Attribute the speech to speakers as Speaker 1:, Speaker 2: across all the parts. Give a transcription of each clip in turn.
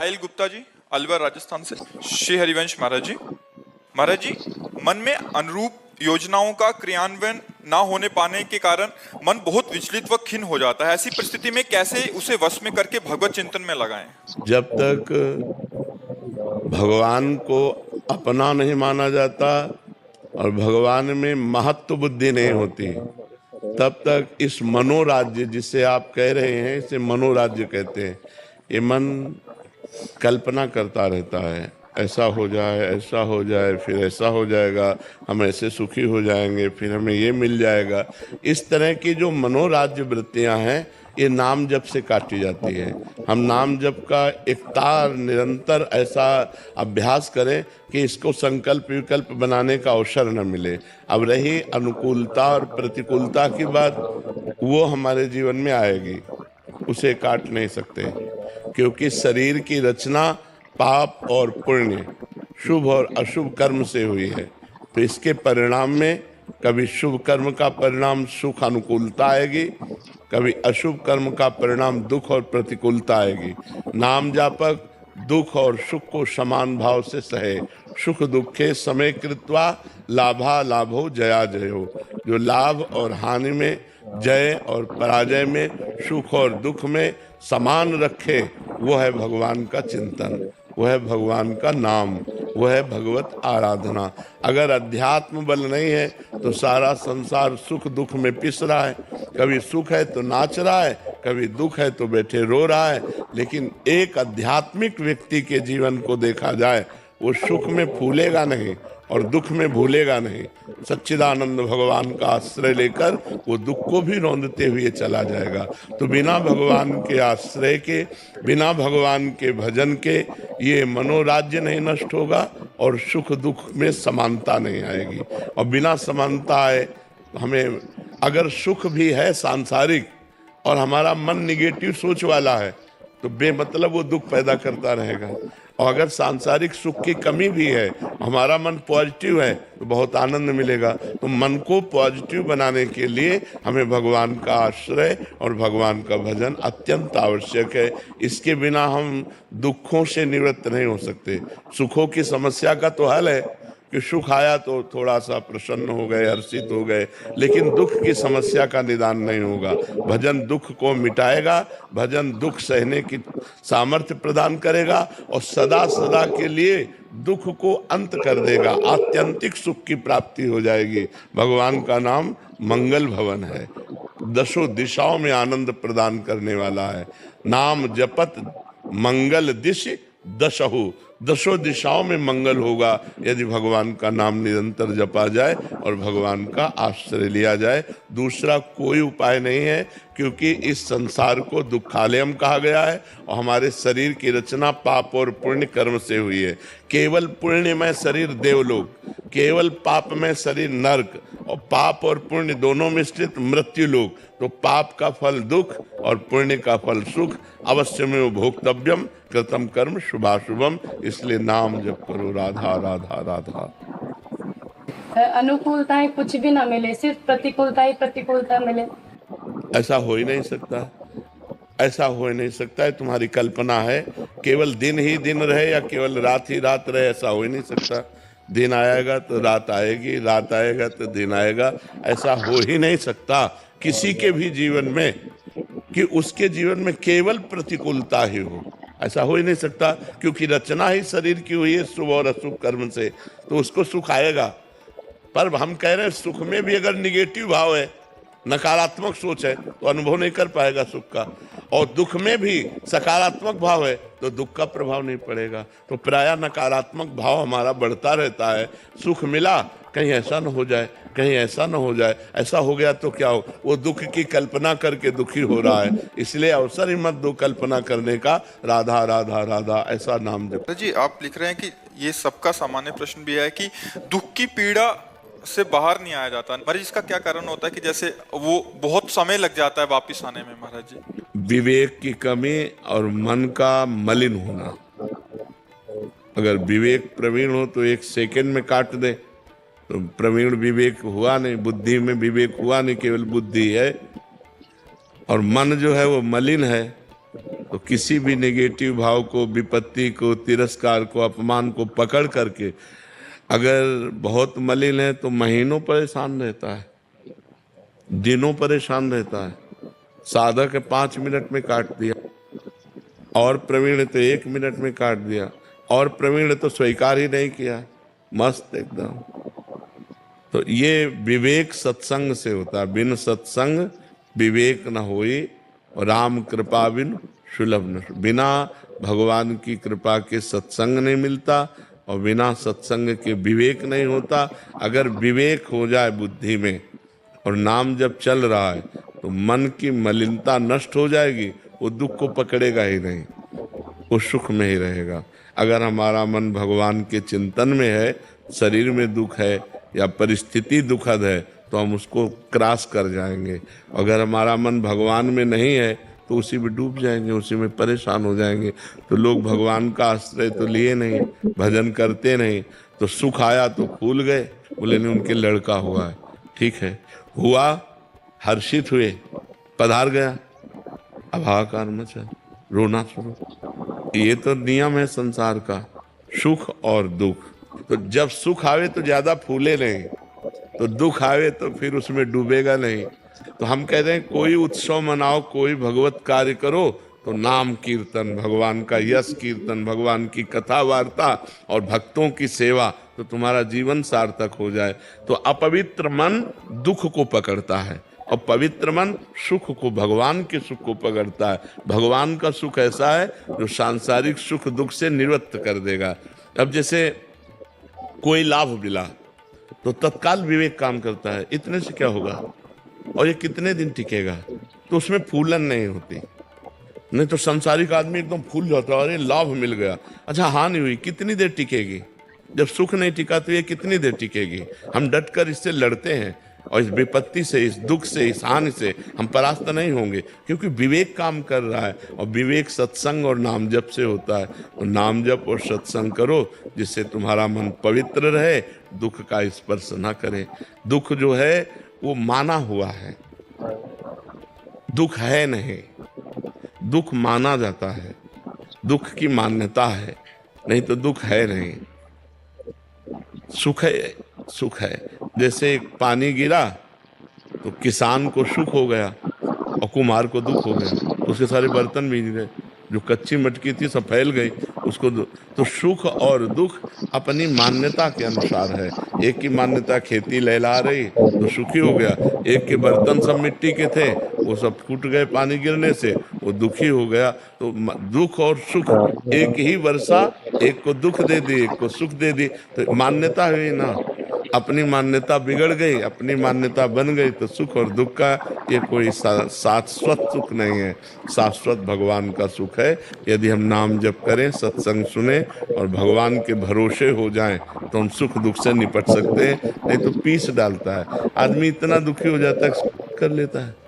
Speaker 1: साहिल गुप्ता जी, अलवर राजस्थान से। श्री हरिवंश महाराज जी, मन में अनुरूप योजनाओं का क्रियान्वयन ना होने पाने के कारण मन बहुत विचलित व खिन्न हो जाता है। ऐसी परिस्थिति में कैसे उसे वश में करके भगवत चिंतन में लगाएं?
Speaker 2: जब तक भगवान को अपना नहीं माना जाता और भगवान में महत्व बुद्धि नहीं होती, तब तक इस मनोराज्य जिसे आप कह रहे हैं, इसे मनोराज्य कहते हैं। ये मन कल्पना करता रहता है, ऐसा हो जाए, ऐसा हो जाए, फिर ऐसा हो जाएगा, हम ऐसे सुखी हो जाएंगे, फिर हमें ये मिल जाएगा। इस तरह की जो मनोराज्य वृत्तियां हैं, ये नाम जप से काटी जाती है। हम नाम जप का एक तार निरंतर ऐसा अभ्यास करें कि इसको संकल्प विकल्प बनाने का अवसर न मिले। अब रही अनुकूलता और प्रतिकूलता की बात, वो हमारे जीवन में आएगी, उसे काट नहीं सकते, क्योंकि शरीर की रचना पाप और पुण्य, शुभ और अशुभ कर्म से हुई है। तो इसके परिणाम में कभी शुभ कर्म का परिणाम सुख अनुकूलता आएगी, कभी अशुभ कर्म का परिणाम दुख और प्रतिकूलता आएगी। नाम जापक दुख और सुख को समान भाव से सहे, सुख दुखे समय कृत्वा लाभा लाभो जया जयो। जो लाभ और हानि में, जय और पराजय में, सुख और दुख में समान रखे, वो है भगवान का चिंतन, वो है भगवान का नाम, वो है भगवत आराधना। अगर अध्यात्म बल नहीं है तो सारा संसार सुख दुख में पिस रहा है। कभी सुख है तो नाच रहा है, कभी दुख है तो बैठे रो रहा है। लेकिन एक आध्यात्मिक व्यक्ति के जीवन को देखा जाए, वो सुख में फूलेगा नहीं और दुख में भूलेगा नहीं। सच्चिदानंद भगवान का आश्रय लेकर वो दुख को भी रौंदते हुए चला जाएगा। तो बिना भगवान के आश्रय के, बिना भगवान के भजन के ये मनोराज्य नहीं नष्ट होगा और सुख दुख में समानता नहीं आएगी। और बिना समानता आए, हमें अगर सुख भी है सांसारिक और हमारा मन निगेटिव सोच वाला है, तो बेमतलब वो दुख पैदा करता रहेगा। और अगर सांसारिक सुख की कमी भी है, हमारा मन पॉजिटिव है, तो बहुत आनंद मिलेगा। तो मन को पॉजिटिव बनाने के लिए हमें भगवान का आश्रय और भगवान का भजन अत्यंत आवश्यक है। इसके बिना हम दुखों से निवृत्त नहीं हो सकते। सुखों की समस्या का तो हल है कि सुख आया तो थोड़ा सा प्रसन्न हो गए, हर्षित हो गए, लेकिन दुख की समस्या का निदान नहीं होगा। भजन दुख को मिटाएगा, भजन दुख सहने की सामर्थ्य प्रदान करेगा और सदा सदा के लिए दुख को अंत कर देगा। आत्यंतिक सुख की प्राप्ति हो जाएगी। भगवान का नाम मंगल भवन है, दसों दिशाओं में आनंद प्रदान करने वाला है। नाम जपत मंगल दिश दशहु, दसों दिशाओं में मंगल होगा यदि भगवान का नाम निरंतर जपा जाए और भगवान का आश्रय लिया जाए। दूसरा कोई उपाय नहीं है, क्योंकि इस संसार को दुखालयम कहा गया है और हमारे शरीर की रचना पाप और पुण्य कर्म से हुई है। केवल पुण्य में शरीर देवलोक, केवल पाप में शरीर नरक, और पाप और पुण्य दोनों में स्थित मृत्यु लोक। तो पाप का फल दुख और पुण्य का फल सुख। अवश्य में वो भोक्तव्यम कृतम कर्म शुभाशुभम। इसलिए नाम जप करो राधा राधा राधा।
Speaker 3: अनुकूलताएं कुछ भी ना मिले, सिर्फ प्रतिकूलता ही प्रतिकूलता मिले,
Speaker 2: ऐसा हो ही नहीं सकता, ऐसा हो ही नहीं सकता है। तुम्हारी कल्पना है केवल दिन ही दिन रहे या केवल रात ही रात रहे, ऐसा हो ही नहीं सकता। दिन आएगा तो रात आएगी, रात आएगा तो दिन आएगा, ऐसा हो ही नहीं सकता किसी के भी जीवन में कि उसके जीवन में केवल प्रतिकूलता ही हो। ऐसा हो ही नहीं सकता, क्योंकि रचना ही शरीर की हुई है शुभ और अशुभ कर्म से, तो उसको सुख आएगा। पर हम कह रहे हैं सुख में भी अगर निगेटिव भाव है, नकारात्मक सोच है, तो अनुभव नहीं कर पाएगा सुख का। और दुख में भी सकारात्मक भाव है तो दुख का प्रभाव नहीं पड़ेगा। तो प्रायः नकारात्मक भाव हमारा बढ़ता रहता है। सुख मिला, कहीं ऐसा न हो जाए, कहीं ऐसा न हो जाए, ऐसा हो गया तो क्या हो, वो दुख की कल्पना करके दुखी हो रहा है। इसलिए अवसर ही मत दो कल्पना करने का। राधा राधा राधा ऐसा नाम जप।
Speaker 1: जी, आप लिख रहे हैं कि ये सबका सामान्य प्रश्न भी है कि दुख की पीड़ा से बाहर नहीं आया जाता। महाराज, इसका क्या कारण होता है कि जैसे वो बहुत समय लग जाता है वापिस आने में? महाराज जी,
Speaker 2: विवेक की कमी और मन का मलिन होना। अगर विवेक प्रवीण हो तो एक सेकंड में काट दे, तो प्रवीण विवेक हुआ नहीं, बुद्धि में विवेक हुआ नहीं, केवल बुद्धि है। और मन जो है वो मलिन है, तो किसी भी नेगेटिव भाव को, विपत्ति को, तिरस्कार को, अपमान को पकड़ करके अगर बहुत मलिन है तो महीनों परेशान रहता है, दिनों परेशान रहता है। साधक है 5 मिनट में काट दिया, और प्रवीण तो 1 मिनट में काट दिया, और प्रवीण तो स्वीकार ही नहीं किया, मस्त एकदम। तो ये विवेक सत्संग से होता है। बिन सत्संग विवेक न होई, और राम कृपा बिन सुलभ न। बिना भगवान की कृपा के सत्संग नहीं मिलता, और बिना सत्संग के विवेक नहीं होता। अगर विवेक हो जाए बुद्धि में और नाम जब चल रहा है तो मन की मलिनता नष्ट हो जाएगी, वो दुख को पकड़ेगा ही नहीं, वो सुख में ही रहेगा। अगर हमारा मन भगवान के चिंतन में है, शरीर में दुख है या परिस्थिति दुखद है, तो हम उसको क्रॉस कर जाएंगे। अगर हमारा मन भगवान में नहीं है तो उसी में डूब जाएंगे, उसी में परेशान हो जाएंगे। तो लोग भगवान का आश्रय तो लिए नहीं, भजन करते नहीं, तो सुख आया तो फूल गए, बोले नहीं उनके लड़का हुआ है, ठीक है, हुआ, हर्षित हुए, पधार गया, अब हाहाकार मचा, रोना शुरू। ये तो नियम है संसार का, सुख और दुख। तो जब सुख आवे तो ज्यादा फूले नहीं, तो दुख आवे तो फिर उसमें डूबेगा नहीं। तो हम कहते हैं कोई उत्सव मनाओ, कोई भगवत कार्य करो, तो नाम कीर्तन, भगवान का यश कीर्तन, भगवान की कथा वार्ता और भक्तों की सेवा, तो तुम्हारा जीवन सार्थक हो जाए। तो अपवित्र मन दुख को पकड़ता है, और पवित्र मन सुख को, भगवान के सुख को पकड़ता है। भगवान का सुख ऐसा है जो सांसारिक सुख दुख से निवृत्त कर देगा। अब जैसे कोई लाभ मिला तो तत्काल विवेक काम करता है, इतने से क्या होगा और ये कितने दिन टिकेगा, तो उसमें फूलन नहीं होती। नहीं तो संसारिक आदमी एकदम फूल जाता है, अरे लाभ मिल गया, अच्छा हानि हुई, कितनी देर टिकेगी। जब सुख नहीं टिका तो ये कितनी देर टिकेगी। हम डट कर इससे लड़ते हैं, और इस विपत्ति से, इस दुख से, इस हानि से हम परास्त नहीं होंगे, क्योंकि विवेक काम कर रहा है। और विवेक सत्संग और नाम जप से होता है। तो नाम जप और सत्संग करो, जिससे तुम्हारा मन पवित्र रहे, दुख का स्पर्श ना करे। दुख जो है वो माना हुआ है, दुख है नहीं, दुख माना जाता है, दुख की मान्यता है, नहीं तो दुख है नहीं। सुख है, सुख है। जैसे पानी गिरा तो किसान को सुख हो गया और कुम्हार को दुख हो गया, उसके सारे बर्तन भीग गए, जो कच्ची मटकी थी सब फैल गई उसको। तो सुख और दुख अपनी मान्यता के अनुसार है। एक की मान्यता खेती लहला रही तो सुखी हो गया, एक के बर्तन सब मिट्टी के थे वो सब फूट गए पानी गिरने से, वो दुखी हो गया। तो दुख और सुख, एक ही वर्षा एक को दुख दे दी, एक को सुख दे दी, तो मान्यता हुई ना। अपनी मान्यता बिगड़ गई, अपनी मान्यता बन गई, तो सुख और दुख का ये कोई शाश्वत सुख नहीं है। शाश्वत भगवान का सुख है। यदि हम नाम जप करें, सत्संग सुने और भगवान के भरोसे हो जाएं, तो हम सुख दुख से निपट सकते हैं। नहीं तो पीस डालता है आदमी, इतना दुखी हो जाता है कर लेता है।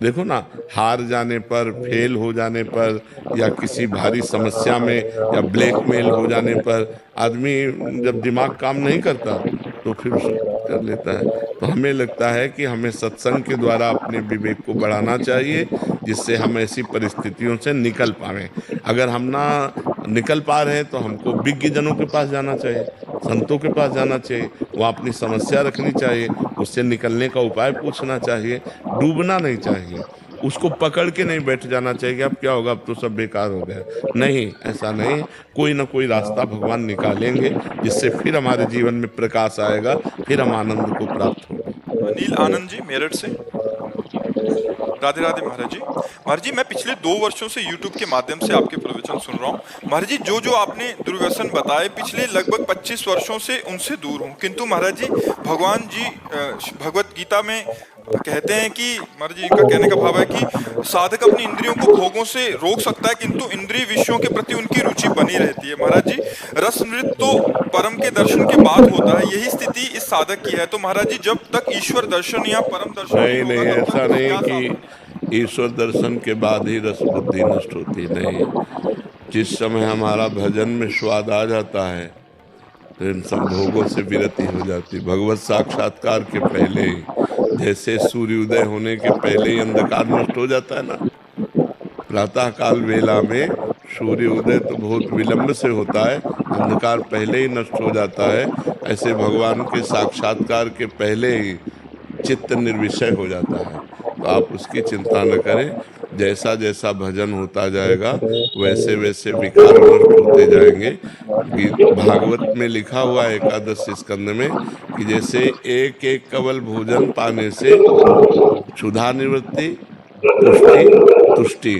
Speaker 2: देखो ना, हार जाने पर, फेल हो जाने पर, या किसी भारी समस्या में या ब्लैकमेल हो जाने पर आदमी जब दिमाग काम नहीं करता तो फिर कर लेता है। तो हमें लगता है कि हमें सत्संग के द्वारा अपने विवेक को बढ़ाना चाहिए, जिससे हम ऐसी परिस्थितियों से निकल पाएं। अगर हम ना निकल पा रहे हैं तो हमको विज्ञ जनों के पास जाना चाहिए, संतों के पास जाना चाहिए, वहाँ अपनी समस्या रखनी चाहिए, उससे निकलने का उपाय पूछना चाहिए। डूबना नहीं चाहिए, उसको पकड़ के नहीं बैठ जाना चाहिए कि अब क्या होगा, अब तो सब बेकार हो गया। नहीं, ऐसा नहीं, कोई ना कोई रास्ता भगवान निकालेंगे, जिससे फिर हमारे जीवन में प्रकाश आएगा, फिर हम आनंद को प्राप्त होंगे।
Speaker 1: अनिल आनंद जी मेरठ से। राधे राधे महाराज जी। महाराज जी, मैं पिछले 2 वर्षों से YouTube के माध्यम से आपके प्रवचन सुन रहा हूँ। महाराज जी, जो आपने दुर्व्यसन बताए, पिछले लगभग 25 वर्षों से उनसे दूर हूँ। किंतु महाराज जी, भगवान जी भगवत गीता में कहते हैं कि, महाराज जी का कहने का भाव है कि साधक अपनी इंद्रियों को भोगों से रोक सकता है, किंतु इंद्रिय विषयों के प्रति उनकी रुचि बनी रहती है। महाराज जी, रस नृत्य तो परम के दर्शन के बाद होता है, यही स्थिति इस साधक की है। तो महाराज जी, जब तक ईश्वर दर्शन या परम दर्शन
Speaker 2: नहीं, ऐसा नहीं कि ईश्वर दर्शन के बाद ही रस बुद्धि नष्ट होती, नहीं। जिस समय हमारा भजन में स्वाद आ जाता है तो इन सब भोगों से विरति हो जाती। भगवत साक्षात्कार के पहले ही, जैसे सूर्योदय होने के पहले ही अंधकार नष्ट हो जाता है ना, प्रातः काल वेला में सूर्य उदय तो बहुत विलंब से होता है, अंधकार पहले ही नष्ट हो जाता है। ऐसे भगवान के साक्षात्कार के पहले ही चित्त निर्विषय हो जाता है। तो आप उसकी चिंता न करें, जैसा जैसा भजन होता जाएगा वैसे वैसे विकार नष्ट होते जाएंगे। भागवत में लिखा हुआ है एकादश स्कंद में कि जैसे एक एक कवल भोजन पाने से क्षुधा निवृत्ति, पुष्टि, तुष्टि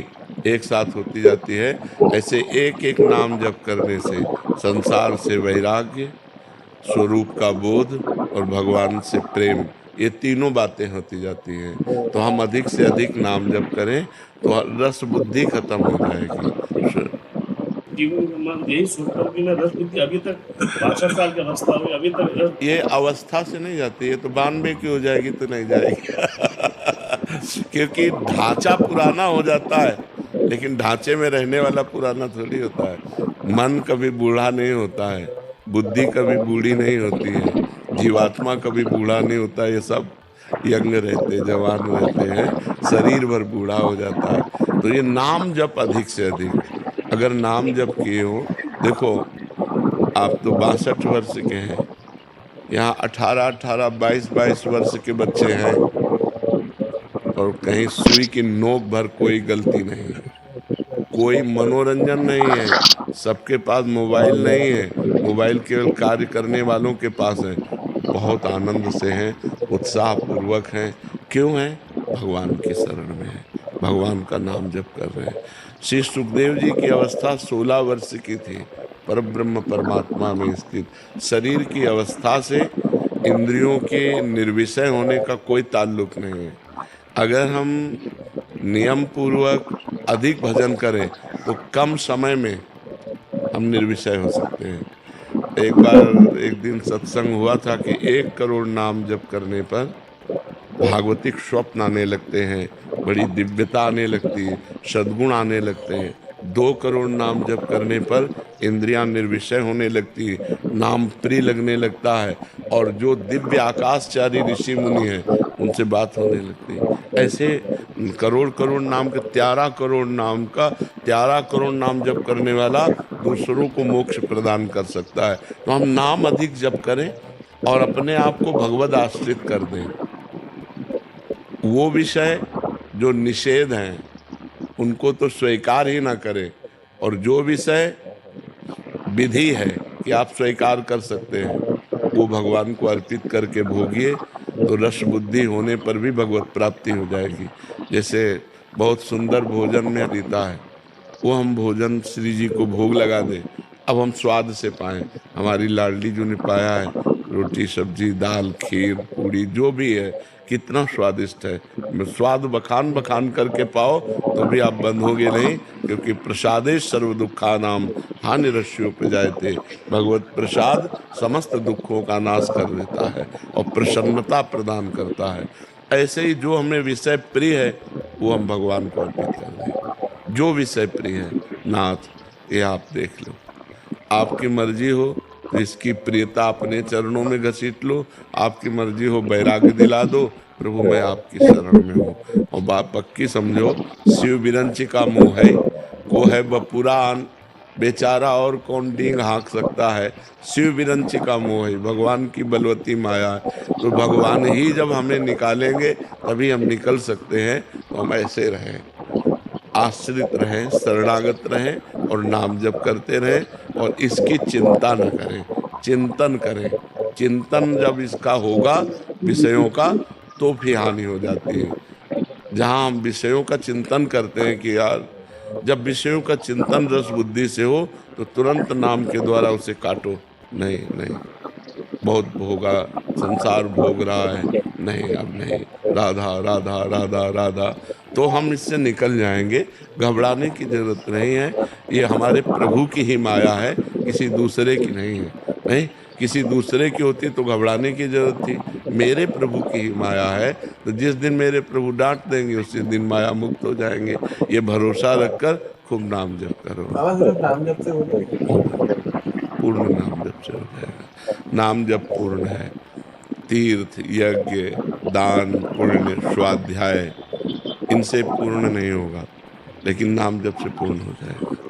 Speaker 2: एक साथ होती जाती है, ऐसे एक एक नाम जप करने से संसार से वैराग्य, स्वरूप का बोध और भगवान से प्रेम, ये तीनों बातें होती जाती हैं। तो हम अधिक से अधिक नाम जप करें तो रस बुद्धि खत्म हो जाएगी।
Speaker 4: जीवन में यही सोचकर कि मैं 10 बुद्धि अभी तक 62 साल की अवस्था हुई, अभी तक
Speaker 2: ये अवस्था से नहीं जाती, ये तो 92 की हो जाएगी तो नहीं जाएगी क्योंकि ढांचा पुराना हो जाता है, लेकिन ढांचे में रहने वाला पुराना थोड़ी होता है। मन कभी बूढ़ा नहीं होता है, बुद्धि कभी बूढ़ी नहीं होती है, जीवात्मा कभी बूढ़ा नहीं होता। ये सब यंग रहते, जवान रहते हैं, शरीर भर बूढ़ा हो जाता है। तो ये नाम जप अधिक से अधिक, अगर नाम जप किए हो, देखो आप तो 62 वर्ष के हैं, यहाँ 18-18, 22-22 वर्ष के बच्चे हैं और कहीं सुई की नोक भर कोई गलती नहीं है, कोई मनोरंजन नहीं है, सबके पास मोबाइल नहीं है, मोबाइल केवल कार्य करने वालों के पास है, बहुत आनंद से हैं, उत्साह पूर्वक हैं। क्यों हैं? भगवान की शरण में है, भगवान का नाम जप कर रहे हैं। श्री सुखदेव जी की अवस्था 16 वर्ष की थी, परब्रह्म परमात्मा में स्थित। शरीर की अवस्था से इंद्रियों के निर्विषय होने का कोई ताल्लुक नहीं है। अगर हम नियम पूर्वक अधिक भजन करें तो कम समय में हम निर्विषय हो सकते हैं। एक बार एक दिन सत्संग हुआ था कि 1 करोड़ नाम जप करने पर भागवतिक स्वप्न आने लगते हैं, बड़ी दिव्यता आने लगती है, सद्गुण आने लगते हैं। 2 करोड़ नाम जप करने पर इंद्रियां निर्विषय होने लगती है, नाम प्रिय लगने लगता है, और जो दिव्य आकाशचारी ऋषि मुनि हैं उनसे बात होने लगती है। ऐसे करोड़ करोड़ नाम के 13 करोड़ नाम का 13 करोड़ नाम जप करने वाला दूसरों को मोक्ष प्रदान कर सकता है। तो हम नाम अधिक जप करें और अपने आप को भगवद आश्रित कर दें। वो विषय जो निषेध हैं उनको तो स्वीकार ही ना करें, और जो विषय विधि है कि आप स्वीकार कर सकते हैं वो भगवान को अर्पित करके भोगिए, तो रस बुद्धि होने पर भी भगवत प्राप्ति हो जाएगी। जैसे बहुत सुंदर भोजन में देता है, वो हम भोजन श्री जी को भोग लगा दें, अब हम स्वाद से पाएं। हमारी लाडली जो ने पाया है, रोटी सब्जी दाल खीर पूड़ी जो भी है, कितना स्वादिष्ट है। स्वाद बखान बखान करके पाओ तो भी आप बंधोगे नहीं, क्योंकि प्रसादे सर्व दुखानाम हानिरस्योपजायते। भगवत प्रसाद समस्त दुखों का नाश कर देता है और प्रसन्नता प्रदान करता है। ऐसे ही जो हमें विषय प्रिय है वो हम भगवान को अर्पित कर दें। जो विषय प्रिय है, नाथ ये आप देख लो, आपकी मर्जी हो तो इसकी प्रियता अपने चरणों में घसीट लो, आपकी मर्जी हो वैराग्य दिला दो, प्रभु मैं आपकी शरण में हूँ। और बात पक्की समझो, शिव बिरंची का मुँह है को है बपुरान, बेचारा और कौन डींग हाँक सकता है। शिव बिरंची का मोह है, भगवान की बलवती माया है। तो भगवान ही जब हमें निकालेंगे तभी हम निकल सकते हैं। तो हम ऐसे रहें, आश्रित रहें, शरणागत रहें और नाम जप करते रहें और इसकी चिंता न करें, चिंतन करें। चिंतन जब इसका होगा विषयों का तो फिर हानि हो जाती है। जहाँ हम विषयों का चिंतन करते हैं कि यार, जब विषयों का चिंतन रस बुद्धि से हो तो तुरंत नाम के द्वारा उसे काटो। नहीं नहीं, बहुत भोगा, संसार भोग रहा है, नहीं अब नहीं, राधा राधा राधा राधा, तो हम इससे निकल जाएंगे। घबराने की जरूरत नहीं है, ये हमारे प्रभु की ही माया है, किसी दूसरे की नहीं है। नहीं, किसी दूसरे की होती तो घबराने की जरूरत थी, मेरे प्रभु की ही माया है। तो जिस दिन मेरे प्रभु डांट देंगे उसी दिन माया मुक्त हो जाएंगे। ये भरोसा रखकर खूब नाम जप करो।
Speaker 5: नाम जप से
Speaker 2: पूर्ण नाम जप से हो जाएगा। नाम जप पूर्ण है। तीर्थ यज्ञ दान पुण्य स्वाध्याय इनसे पूर्ण नहीं होगा। लेकिन नाम जब से पूर्ण हो जाएगा।